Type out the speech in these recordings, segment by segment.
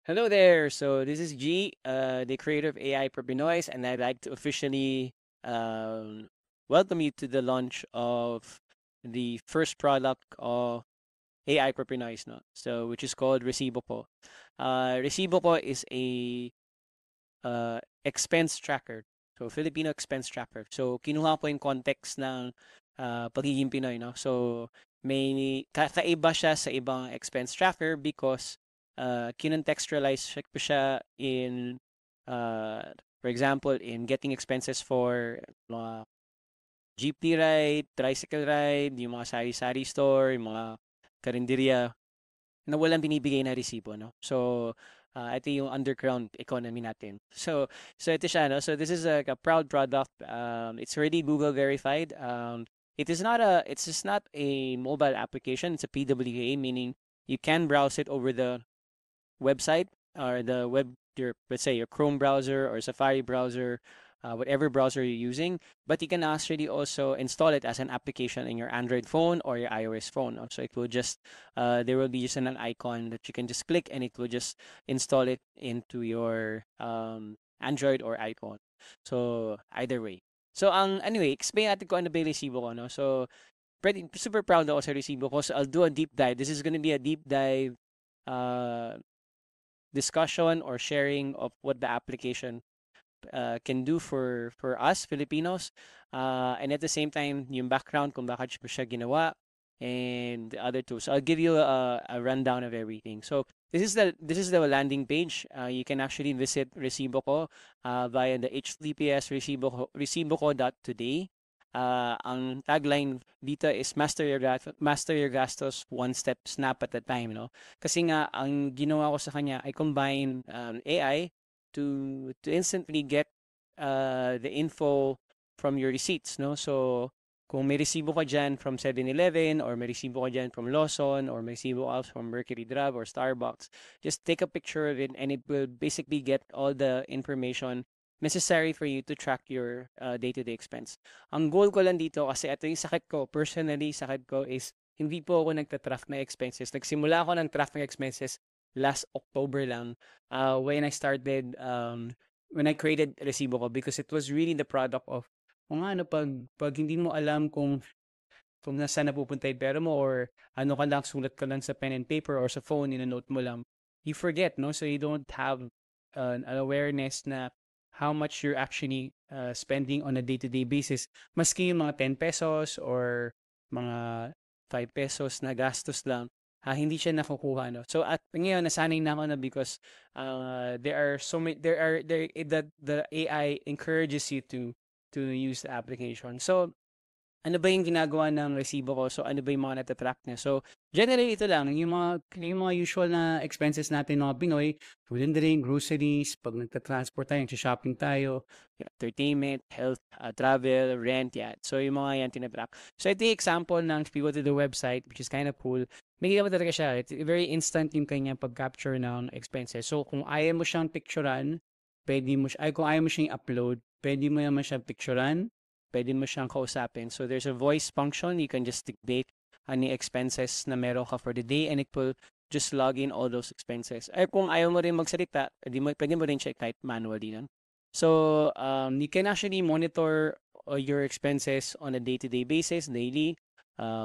Hello there. So this is G, the creator of AI for Pinoys, and I'd like to officially um, welcome you to the launch of the first product of AI for Pinoys, no? So which is called Resibo Ko. Resibo Ko is a expense tracker. So Filipino expense tracker. So kinuha ko yung context ng pagiging Pinoy, no? So may kakaiba siya sa ibang expense tracker because kinontextualize ko siya in for example in getting expenses for mga jeepney ride, tricycle ride, yung mga sari-sari store, yung mga karinderya na walang binibigay na resibo, no? So, ito yung underground economy natin. So ito siya, no? So this is a proud product. It's already Google verified. It's just not a mobile application. It's a PWA, meaning you can browse it over the website or the let's say your Chrome browser or Safari browser, whatever browser you're using. But you can actually also install it as an application in your Android phone or your iOS phone. So it will just there will be just an icon that you can just click and it will just install it into your Android or iPhone. So either way. So anyway, explain natin kung ano ba yung resibo ko, no? So pretty super proud ako sa resibo ko. So I'll do a deep dive. This is gonna be a deep dive uh discussion or sharing of what the application can do for us Filipinos. And at the same time, yung background kung bakit siya ginawa and the other tools. So I'll give you a rundown of everything. So this is the landing page. You can actually visit Resibo Ko via the HTTPS resiboco.today. Ang tagline dito is master your gastos one step snap at a time, no? Kasi nga ang ginawa ko sa kanya I combine AI to instantly get the info from your receipts, no? So kung may resibo ka dyan from 7-Eleven or may resibo ka dyan from Lawson or may resibo ka from Mercury Drug or Starbucks, just take a picture of it and it will basically get all the information necessary for you to track your day-to-day expense. Ang goal ko lang dito kasi ito yung sakit ko, personally sakit ko is hindi po ako nagtatrack ng expenses. Nagsimula ako ng track ng expenses last October lang when I created Resibo Ko because it was really the product of kung ano pag hindi mo alam kung nasaan napupunta yung pera mo or ano ka lang, sulat ka lang sa pen and paper or sa phone, in-note mo lang, you forget, no? So you don't have an awareness na how much you're actually spending on a day-to-day basis. Maski yung mga 10 pesos or mga 5 pesos na gastos lang, hindi siya nakukuha, no? So at ngayon nasanay na ako na because there are so many the AI encourages you to use the application. So ano ba yung ginagawa ng resibo ko? So, ano ba yung mga natatrack niya? So, generally, ito lang. Yung mga usual na expenses natin mga Pinoy, food and drink, groceries, pag nagta-transport tayo, shopping tayo, entertainment, health, travel, rent, yan. So, yung mga yan tinatrack. So, ito yung example ng if you go to the website, which is kind of cool. May ginawa talaga siya. It's very instant yung kanya pag-capture ng expenses. So, kung ayaw mo siyang picturean, kung ayaw mo siyang upload, pwede mo naman siyang picturean, pwede mo siyang kausapin. So there's a voice function. You can just dictate any expenses na meron ka for the day and it will just log in all those expenses. Ay kung ayaw mo rin magsalita, pwede mo rin check type manually nun. So you can actually monitor your expenses on a day-to-day basis, daily,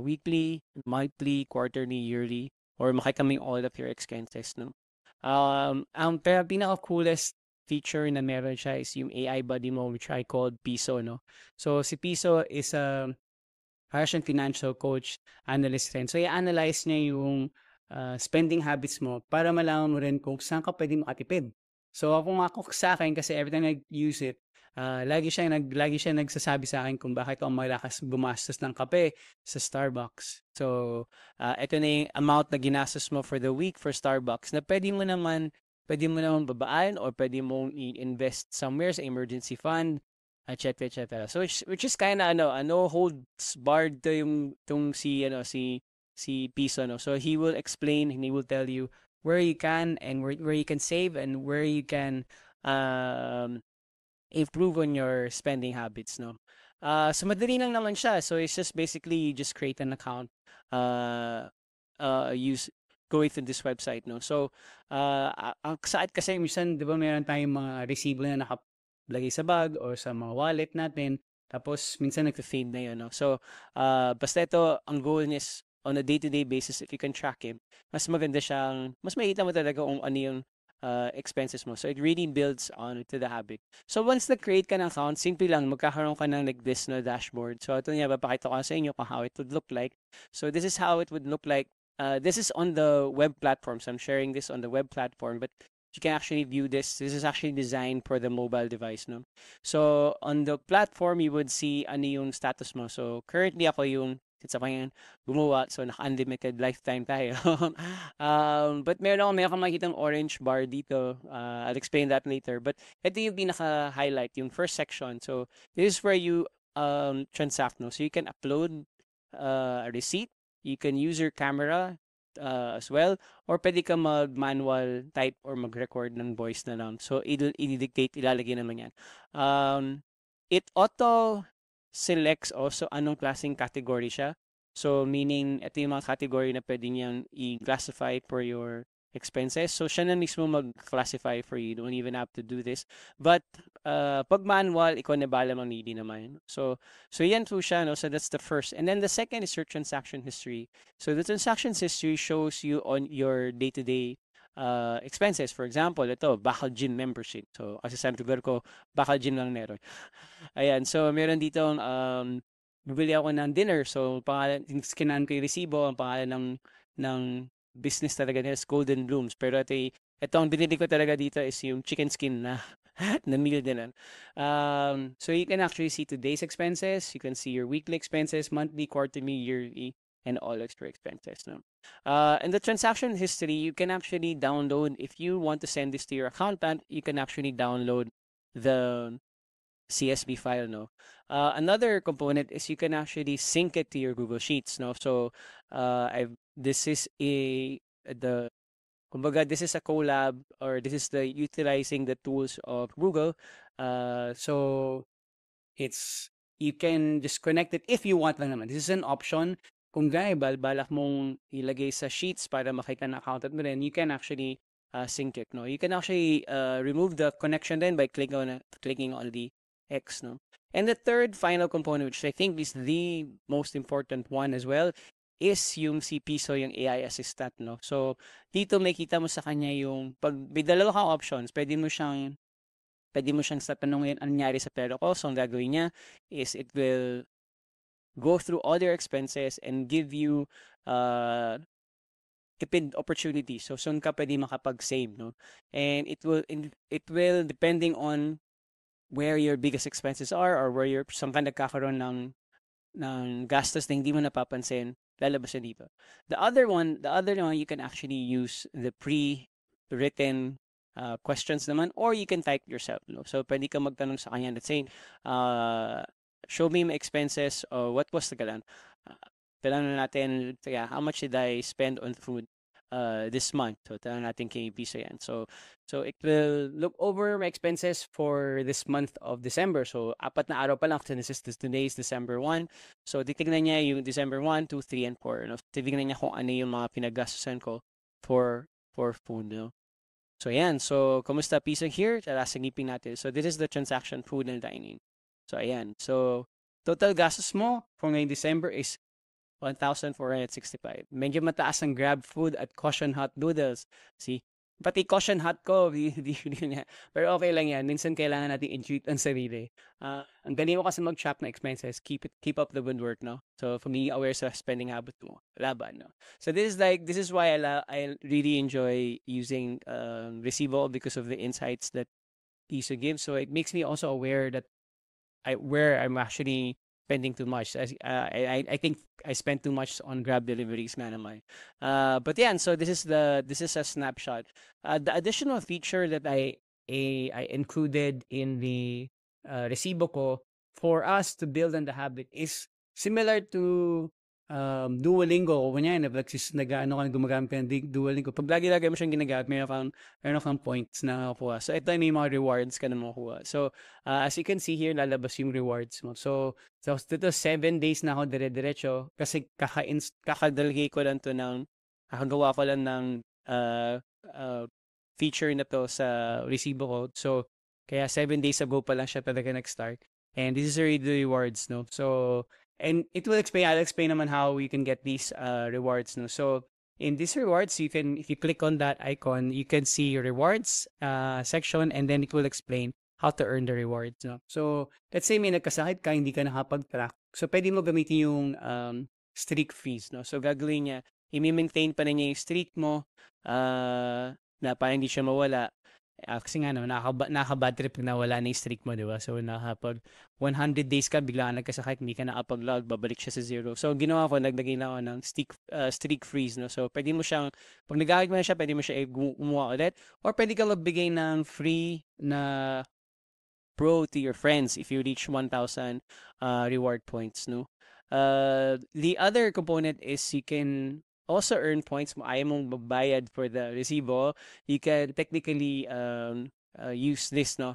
weekly, monthly, quarterly, yearly, or makikaming all of your expenses. No? Ang pinaka-coolest feature na meron siya is yung AI buddy mo which I called Piso, no? So si Piso is a Russian financial coach, analyst rin. So i-analyze niya yung spending habits mo para malaman mo rin kung saan ka pwede makatipid. So ako sa akin kasi every time I use it, lagi siya nagsasabi sa akin kung bakit ako malakas gumastos ng kape sa Starbucks. So ito na yung amount na ginastos mo for the week for Starbucks na pwede mo naman babaan or pwede mong i-invest somewhere sa emergency fund, etc. etc. So which is kind of ano holds barred to yung tong si Piso, no. So he will explain and he will tell you where you can and where you can save and where you can um improve on your spending habits, no. So madali lang naman siya. So it's just basically you just create an account, use going through this website, no? So, ang saan kasi minsan, di ba, meron tayong mga resibo na nakalagay sa bag or sa mga wallet natin, tapos minsan nagfe-fade na yun, no? So, basta ito, ang goal niya is on a day-to-day basis, if you can track it, mas maganda siyang, mas makita mo talaga kung ano yung expenses mo. So, it really builds on to the habit. So, once na-create ka ng account, simple lang, magkakaroon ka ng like this na dashboard. So, ito niya, papakita ko sa inyo kung how it would look like. So, this is how it would look like. This is on the web platform. So, I'm sharing this on the web platform, but you can actually view this. This is actually designed for the mobile device, no? So, on the platform, you would see ano yung status mo. So, currently ako yung, since ako yung gumawa, so naka-unlimited lifetime tayo. But meron akong makikita ng orange bar dito. I'll explain that later. But ito yung pinaka-highlight, yung first section. So, this is where you transact, no? So, you can upload a receipt. You can use your camera as well, or pwede ka mag-manual type or mag-record ng voice na lang. So, i-dictate, ilalagay naman yan. It auto selects also anong klaseng category siya. So, meaning, ito yung mga category na pwede niyang i-classify for your expenses. So, siya na mismo mag-classify for you. You don't even have to do this. But, pag manual, ikaw na bala mamili naman. So yan po siya, no? So, that's the first. And then the second is your transaction history. So, the transaction history shows you on your day-to-day expenses. For example, ito, Bakal Gym membership. So, kasi sa lugar ko, Bakal Gym lang meron. Ayan, so meron dito bibili ako ng dinner. So, pangalan, skinan ko yung resibo, ang pangalan ng business talaga nila is Golden Blooms. Pero ito ang binili ko talaga dito is yung chicken skin na na meal din. So, you can actually see today's expenses. You can see your weekly expenses, monthly, quarterly, yearly, and all extra expenses. No? And the transaction history, you can actually download. If you want to send this to your accountant, you can actually download the CSV file, no? Another component is you can actually sync it to your Google Sheets, no? So, this is kumbaga, this is a collab, or this is the utilizing the tools of Google. So, you can just connect it if you want lang naman. This is an option. Kung balak mong ilagay sa Sheets para makita na accountant mo rin, you can actually sync it, no? You can actually remove the connection then by clicking on the X, no? And the third final component, which I think is the most important one as well, is yung si Piso, yung AI assistant, no? So, dito makita mo sa kanya yung, pag may dalawa kang options, pwede mo siyang sa tanongin ang nangyari sa pera ko. So, ang gagawin niya is it will go through all your expenses and give you tipid opportunity. So, saan ka pwede makapag-save, no? And it will depending on where your biggest expenses are, or where you're saan ka nagkakaroon ng gastos na hindi mo napapansin, lalabas na dito. The other one, you can actually use the pre-written questions naman, or you can type yourself, no? So, pwede ka magtanong sa kanya, let's say, show me my expenses, or what was the galan? Tanong natin, how much did I spend on food this month? So, tanong natin kay Piso yan. So it will look over my expenses for this month of December. So, 4 na araw pa lang. Today is December 1. So, titignan niya yung December 1, 2, 3, and 4. No? Titignan niya kung ano yung mga pinagastusan ko for food. No? So, yan. So, kumusta Piso here? Salasagipin natin. So, this is the transaction, food and dining. So, ayan. So, total gastos mo for ngayong December is 1,465. Medyo mataas ang Grab Food at Caution Hot Noodles. See? Pati Caution Hot ko, pero okay lang yan. Minsan kailangan natin i-treat ang sarili. Ang galing mo kasi mag-track na expenses. Keep up the good work, no? So, for me, aware sa spending habit mo. Laban, no? So, this is why I really enjoy using Receivable, because of the insights that Piso gives. So, it makes me also aware that where I'm actually spending too much. I think I spent too much on Grab deliveries nga naman. But yeah, so this is a snapshot. The additional feature that I included in the resibo ko for us to build on the habit is similar to Duolingo. Kunyari, gumagamit ka ng Duolingo. Pag lagi mo siyang ginagamit, meron kang points na nakukuha. So, ito may mga rewards ka na makukuha. So, as you can see here, lalabas yung rewards mo. So dito 7 days na ako dire-diretso kasi kakadalagay ko lang to ng kakagawa ko lang ng uh, uh, feature na to sa resibo ko. So, kaya 7 days ago pa lang siya talaga nag-start. And this is already the rewards, no? So, and it will explain, I'll explain naman how you can get these rewards, no? So, in these rewards, you can, if you click on that icon, you can see your rewards section, and then it will explain how to earn the rewards, no? So, let's say may nagkasakit ka, hindi ka nakapag-track. So, pwede mo gamitin yung streak freeze, no? So, gagawin niya, i-maintain pa na niya yung streak mo, na para hindi siya mawala. Kasi nga no, nakaka-bad trip pag nawala na yung streak mo, di ba? So, nakapag 100 days ka, bigla ka nagkasakit, hindi ka nakapag-log, babalik siya sa zero. So, ginawa ko, naglagay na ako ng streak freeze, no? So, pwede mo siyang, pag nag-gamit mo na siya, pwede mo siya umuha ulit. Or pwede kang magbigay ng free na pro to your friends if you reach 1,000 reward points, no? The other component is you can also earn points. Ayaw mong magbayad for the resibo. You can technically use this, no?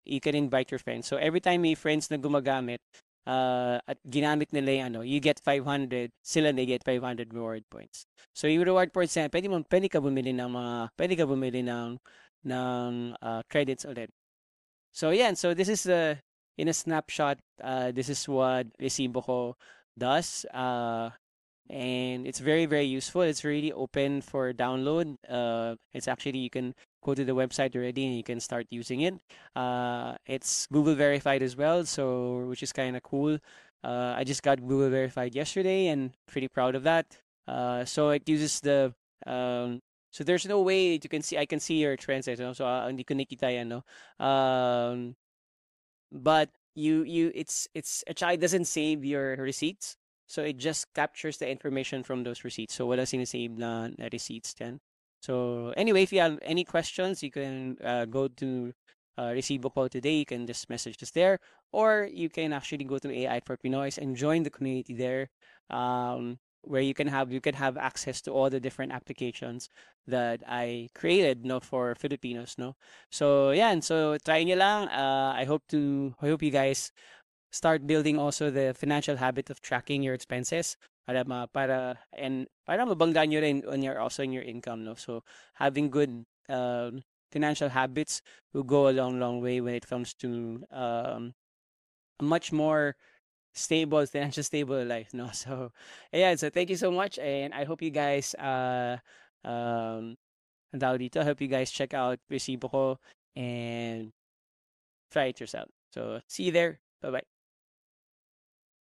You can invite your friends. So every time may friends na gumagamit, at ginamit nila yung ano, you get 500, sila they get 500 reward points. So yung reward points na, pwede ka bumili ng credits ulit. So yeah, so this is in a snapshot. This is what Resibo ko does. And it's very, very useful. It's really open for download. It's actually, you can go to the website already and you can start using it. It's Google verified as well, so which is kind of cool. I just got Google verified yesterday and pretty proud of that. So it uses the so there's no way you can see, I can see your trends, no? So hindi ko nakita yan, no? But it's actually doesn't save your receipts. So it just captures the information from those receipts. So wala sinasave na receipts then. So anyway, if you have any questions, you can go to Resibo Call today. You can just message us there, or you can actually go to AI for Pinoys and join the community there, where you can have access to all the different applications that I created, no, for Filipinos, no. So yeah, and so try nyo lang. I hope you guys start building also the financial habit of tracking your expenses para mabangga nyo rin on your also in your income, no. So having good financial habits will go a long way when it comes to a much more financial stable life, no. So yeah, so thank you so much, and I hope you guys um ang tawag dito, I hope you guys check out Resibo ko and try it yourself. So see you there. Bye bye.